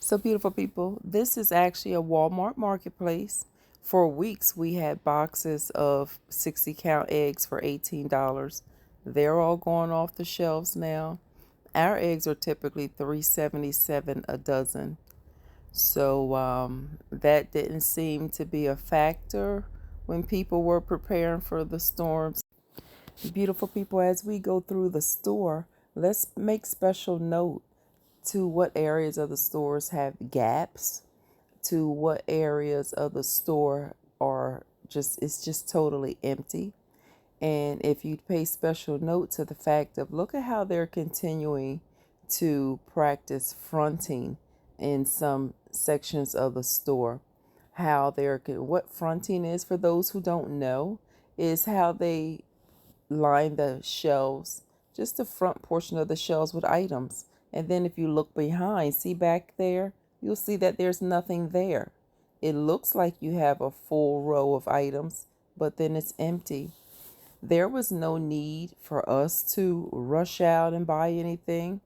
So, beautiful people, this is actually a Walmart marketplace. For weeks, we had boxes of 60 count eggs for $18. They're all going off the shelves now. Our eggs are typically $3.77 a dozen. So, that didn't seem to be a factor when people were preparing for the storms. Beautiful people, as we go through the store, let's make special note to what areas of the stores have gaps, to what areas of the store are it's just totally empty. And if you pay special note to the fact of look at how they're continuing to practice fronting in some sections of the store, how they're what fronting is, for those who don't know, is how they line the shelves, just the front portion of the shelves with items. And then if you look behind, see back there, you'll see that there's nothing there. It looks like you have a full row of items, but then it's empty. There was no need for us to rush out and buy anything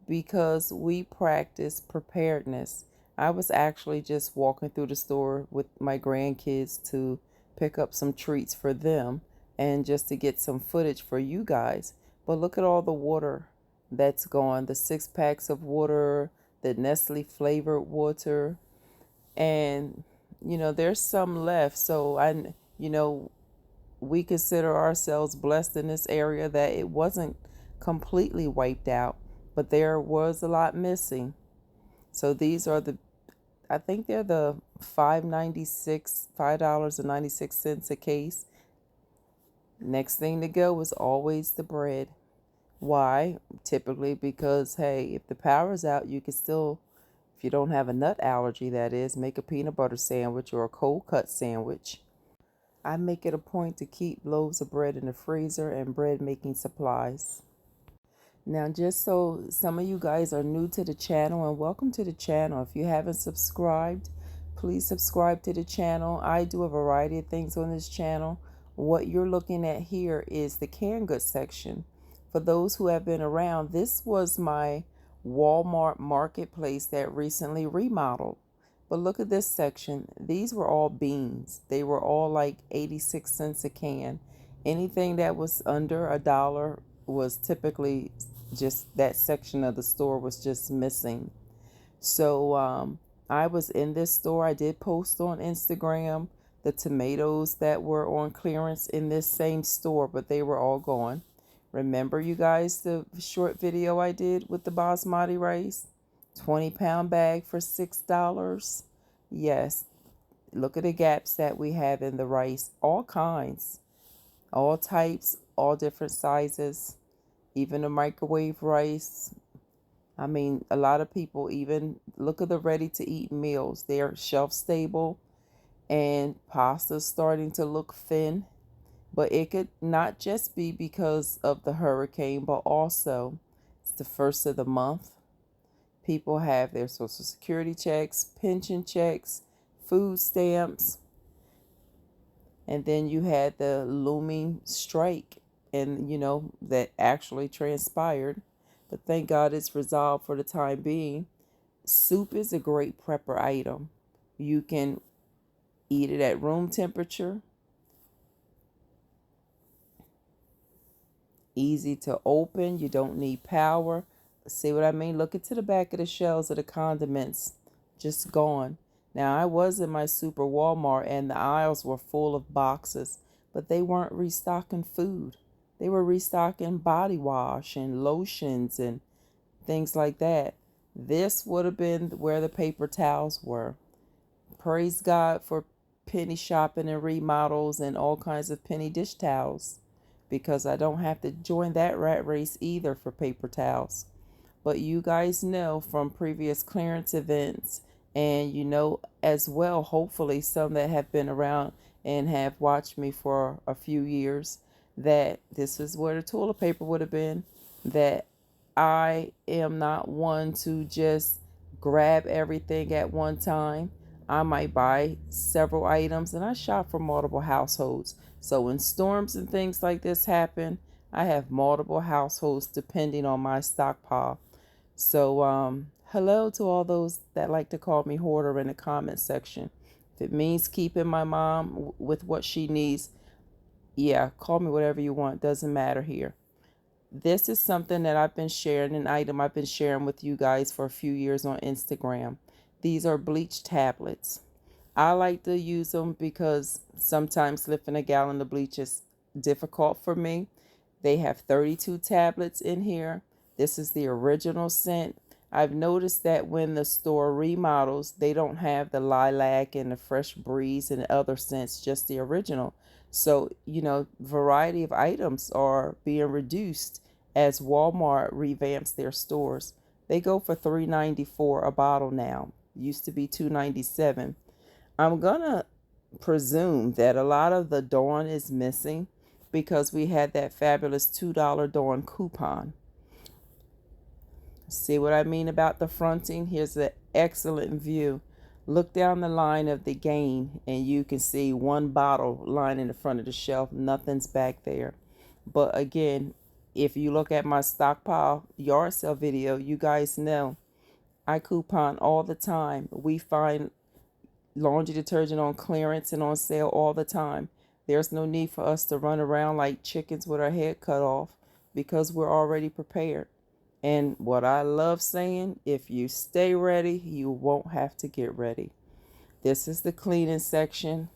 because we practice preparedness. I was actually just walking through the store with my grandkids to pick up some treats for them and just to get some footage for you guys. But look at all the water that's gone, the 6 packs of water, the Nestle flavored water, and there's some left. So we consider ourselves blessed in this area that it wasn't completely wiped out, but there was a lot missing. So these are I think they're the $5.96 a case. Next thing to go is always the bread. Why? Typically because, hey, if the power's out, you can still, if you don't have a nut allergy, that is, make a peanut butter sandwich or a cold cut sandwich. I make it a point to keep loaves of bread in the freezer and bread making supplies. Now, just so some of you guys are new to the channel, and welcome to the channel. If you haven't subscribed, please subscribe to the channel. I do a variety of things on this channel. What you're looking at here is the canned goods section. For those who have been around, this was my Walmart marketplace that recently remodeled. But look at this section. These were all beans. They were all like 86 cents a can. Anything that was under $1 was typically just that section of the store was just missing. So I was in this store. I did post on Instagram the tomatoes that were on clearance in this same store, but they were all gone. Remember, you guys, the short video I did with the basmati rice? 20-pound bag for $6. Yes, look at the gaps that we have in the rice. All kinds, all types, all different sizes, even the microwave rice. I mean, a lot of people even look at the ready-to-eat meals. They're shelf-stable, and pasta's starting to look thin. But it could not just be because of the hurricane, but also it's the first of the month. People have their Social Security checks, pension checks, food stamps. And then you had the looming strike, and that actually transpired. But thank God it's resolved for the time being. Soup is a great prepper item. You can eat it at room temperature. Easy to open. You don't need power. See what I mean? Look into the back of the shelves of the condiments. Just gone. Now, I was in my super Walmart and the aisles were full of boxes, but they weren't restocking food. They were restocking body wash and lotions and things like that. This would have been where the paper towels were. Praise God for penny shopping and remodels and all kinds of penny dish towels, because I don't have to join that rat race either for paper towels. But you guys know from previous clearance events, and as well, hopefully some that have been around and have watched me for a few years, that this is where the toilet paper would have been, that I am not one to just grab everything at one time. I might buy several items, and I shop for multiple households. So when storms and things like this happen, I have multiple households depending on my stockpile. So Hello to all those that like to call me hoarder in the comment section. If it means keeping my mom with what she needs, yeah, call me whatever you want. Doesn't matter here. This is something that I've been sharing, an item I've been sharing with you guys for a few years on Instagram. These are bleach tablets. I like to use them because sometimes lifting a gallon of bleach is difficult for me. They have 32 tablets in here. This is the original scent. I've noticed that when the store remodels, they don't have the lilac and the fresh breeze and other scents, just the original. So, variety of items are being reduced as Walmart revamps their stores. They go for $3.94 a bottle now. Used to be $2.97. I'm gonna presume that a lot of the Dawn is missing because we had that fabulous $2 Dawn coupon. See what I mean about the fronting? Here's an excellent view. Look down the line of the Gain and you can see one bottle lying in the front of the shelf. Nothing's back there. But again, if you look at my stockpile yard sale video, you guys know I coupon all the time. We find laundry detergent on clearance and on sale all the time. There's no need for us to run around like chickens with our head cut off because we're already prepared. And what I love saying, if you stay ready, you won't have to get ready. This is the cleaning section.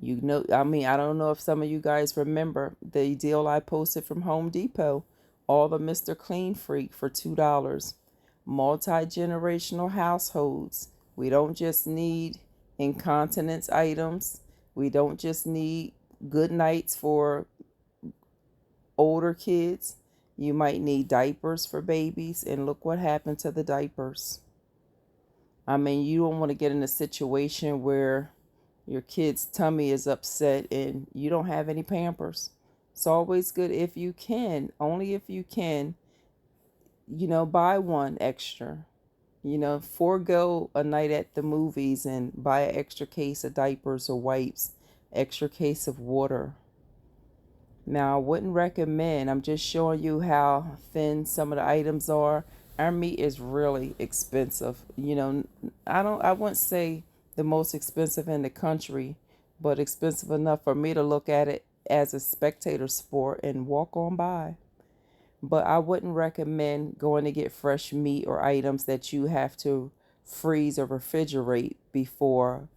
I don't know if some of you guys remember the deal I posted from Home Depot. All the Mr. Clean Freak for $2. Multi-generational households. We don't just need incontinence items. We don't just need good nights for older kids. You might need diapers for babies, and look what happened to the diapers. I mean, you don't want to get in a situation where your kid's tummy is upset and you don't have any Pampers. It's always good if you can, only if you can, buy one extra. Forego a night at the movies and buy an extra case of diapers or wipes, extra case of water. Now, I wouldn't recommend, I'm just showing you how thin some of the items are. Our meat is really expensive. I wouldn't say the most expensive in the country, but expensive enough for me to look at it as a spectator sport and walk on by. But I wouldn't recommend going to get fresh meat or items that you have to freeze or refrigerate before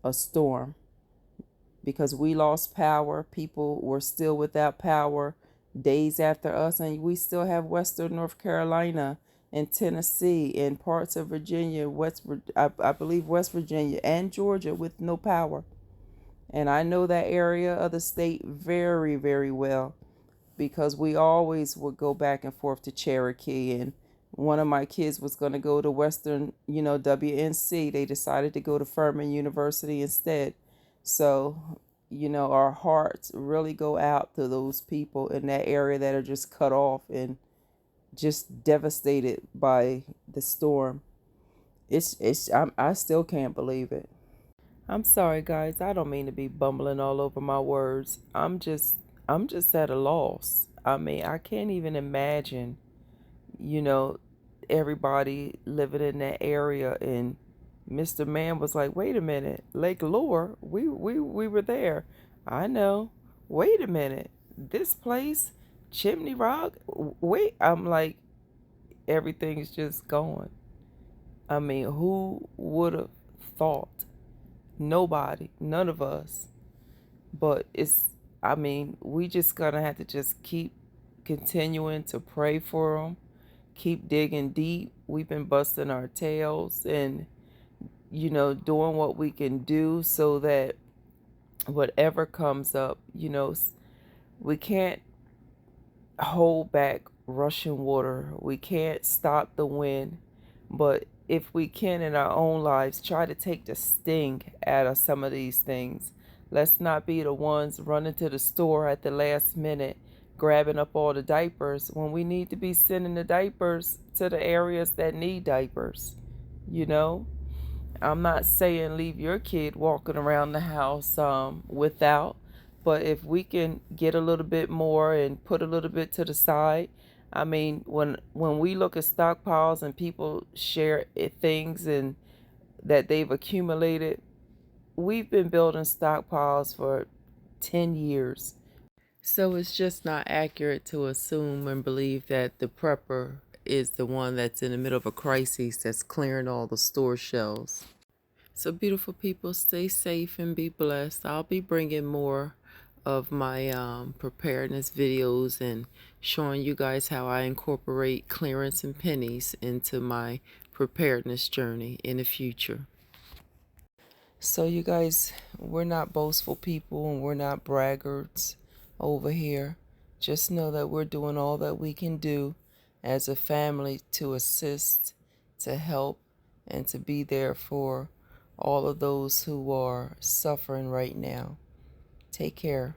a storm. Because we lost power, people were still without power days after us, and we still have Western North Carolina and Tennessee and parts of Virginia, I believe West Virginia and Georgia with no power. And I know that area of the state very, very well because we always would go back and forth to Cherokee, and one of my kids was going to go to Western, WNC. They decided to go to Furman University instead. So, our hearts really go out to those people in that area that are just cut off and just devastated by the storm. I still can't believe it. I'm sorry, guys. I don't mean to be bumbling all over my words. I'm just at a loss. I mean, I can't even imagine, you know, everybody living in that area. And Mr. Man was like, wait a minute, Lake Lure, we were there. I know. Wait a minute. This place, Chimney Rock, wait. I'm like, everything's just going. I mean, who would have thought? Nobody, none of us. But we just gonna have to just keep continuing to pray for them, keep digging deep. We've been busting our tails and, doing what we can do so that whatever comes up, we can't hold back rushing water. We can't stop the wind. But if we can in our own lives, try to take the sting out of some of these things. Let's not be the ones running to the store at the last minute, grabbing up all the diapers when we need to be sending the diapers to the areas that need diapers. I'm not saying leave your kid walking around the house without, but if we can get a little bit more and put a little bit to the side, I mean, when we look at stockpiles and people share things and that they've accumulated, we've been building stockpiles for 10 years. So it's just not accurate to assume and believe that the prepper is the one that's in the middle of a crisis that's clearing all the store shelves. So, beautiful people, stay safe and be blessed. I'll be bringing more of my preparedness videos and showing you guys how I incorporate clearance and pennies into my preparedness journey in the future. So, you guys, we're not boastful people and we're not braggarts over here. Just know that we're doing all that we can do as a family to assist, to help, and to be there for all of those who are suffering right now. Take care.